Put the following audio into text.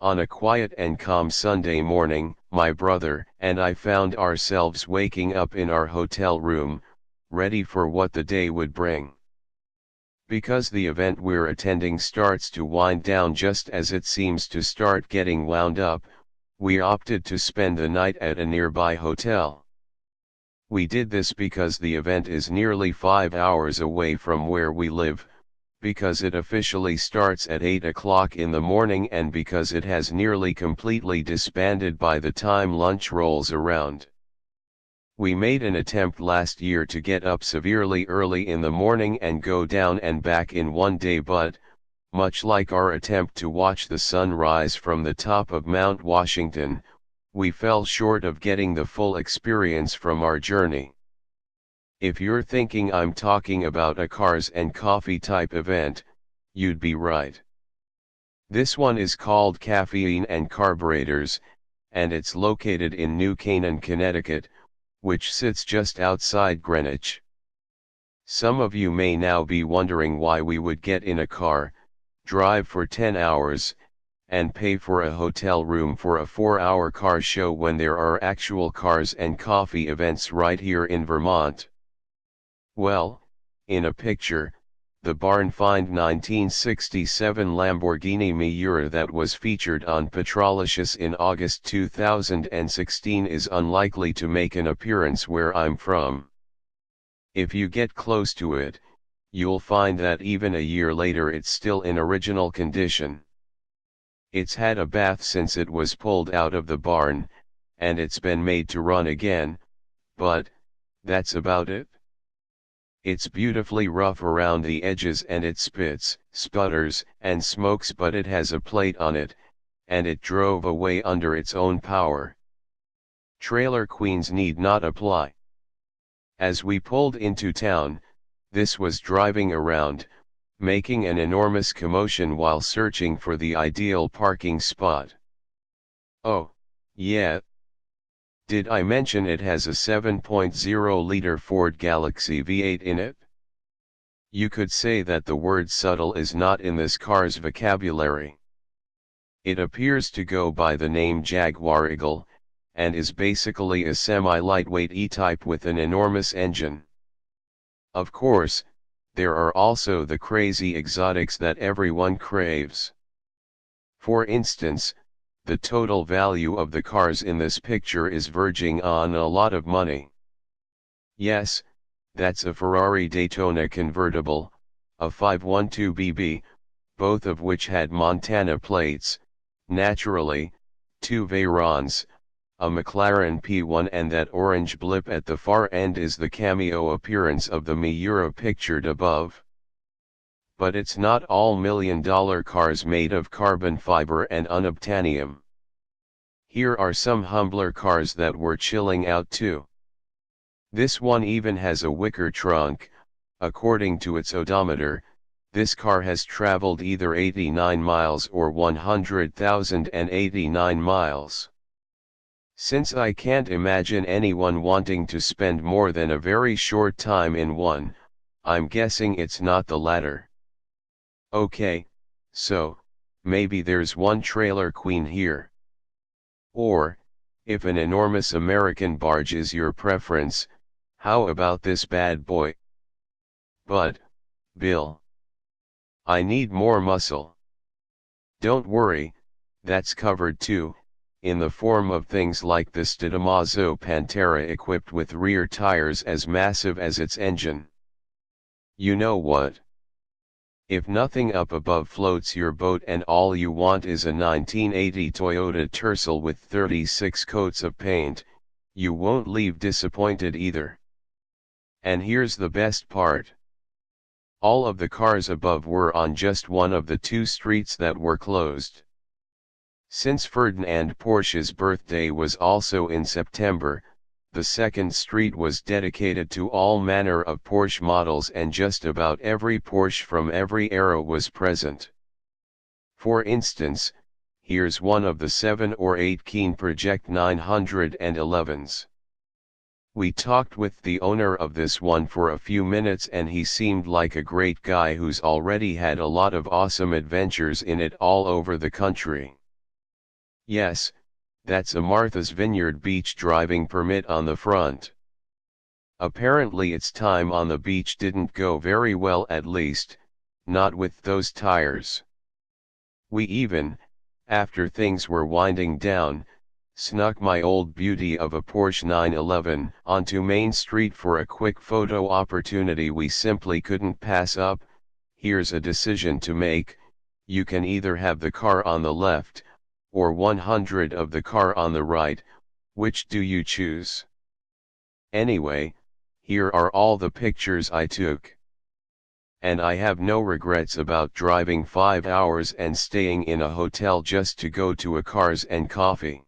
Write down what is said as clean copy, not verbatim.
On a quiet and calm Sunday morning, my brother and I found ourselves waking up in our hotel room, ready for what the day would bring. Because the event we're attending starts to wind down just as it seems to start getting wound up, we opted to spend the night at a nearby hotel. We did this because the event is nearly 5 hours away from where we live, because it officially starts at 8 o'clock in the morning, and because it has nearly completely disbanded by the time lunch rolls around. We made an attempt last year to get up severely early in the morning and go down and back in one day, but, much like our attempt to watch the sun rise from the top of Mount Washington, we fell short of getting the full experience from our journey. If you're thinking I'm talking about a cars and coffee type event, you'd be right. This one is called Caffeine and Carburetors, and it's located in New Canaan, Connecticut, which sits just outside Greenwich. Some of you may now be wondering why we would get in a car, drive for 10 hours, and pay for a hotel room for a 4-hour car show when there are actual cars and coffee events right here in Vermont. Well, in a picture, the barn-find 1967 Lamborghini Miura that was featured on Petrolicious in August 2016 is unlikely to make an appearance where I'm from. If you get close to it, you'll find that even a year later it's still in original condition. It's had a bath since it was pulled out of the barn, and it's been made to run again, but that's about it. It's beautifully rough around the edges and it spits, sputters, and smokes, but it has a plate on it, and it drove away under its own power. Trailer queens need not apply. As we pulled into town, this was driving around, making an enormous commotion while searching for the ideal parking spot. Oh, yeah. Did I mention it has a 7.0-liter Ford Galaxy V8 in it? You could say that the word subtle is not in this car's vocabulary. It appears to go by the name Jaguar Eagle, and is basically a semi-lightweight E-Type with an enormous engine. Of course, there are also the crazy exotics that everyone craves. For instance, the total value of the cars in this picture is verging on a lot of money. Yes, that's a Ferrari Daytona convertible, a 512BB, both of which had Montana plates, naturally, 2 Veyrons, a McLaren P1, and that orange blip at the far end is the cameo appearance of the Miura pictured above. But it's not all million-dollar cars made of carbon fiber and unobtainium. Here are some humbler cars that were chilling out too. This one even has a wicker trunk. According to its odometer, this car has traveled either 89 miles or 100,089 miles. Since I can't imagine anyone wanting to spend more than a very short time in one, I'm guessing it's not the latter. Okay, so, maybe there's one trailer queen here. Or, if an enormous American barge is your preference, how about this bad boy? But, Bill, I need more muscle. Don't worry, that's covered too, in the form of things like the Stidamazo Pantera equipped with rear tires as massive as its engine. You know what? If nothing up above floats your boat and all you want is a 1980 Toyota Tercel with 36 coats of paint, you won't leave disappointed either. And here's the best part. All of the cars above were on just one of the 2 streets that were closed. Since Ferdinand Porsche's birthday was also in September, the second street was dedicated to all manner of Porsche models, and just about every Porsche from every era was present. For instance, here's one of the 7 or 8 Keen Project 911s. We talked with the owner of this one for a few minutes and he seemed like a great guy who's already had a lot of awesome adventures in it all over the country. Yes, that's a Martha's Vineyard beach driving permit on the front. Apparently its time on the beach didn't go very well, at least, not with those tires. We even, after things were winding down, snuck my old beauty of a Porsche 911 onto Main Street for a quick photo opportunity we simply couldn't pass up. Here's a decision to make: you can either have the car on the left, or 100 of the car on the right. Which do you choose? Anyway, here are all the pictures I took. And I have no regrets about driving 5 hours and staying in a hotel just to go to a Cars and Coffee.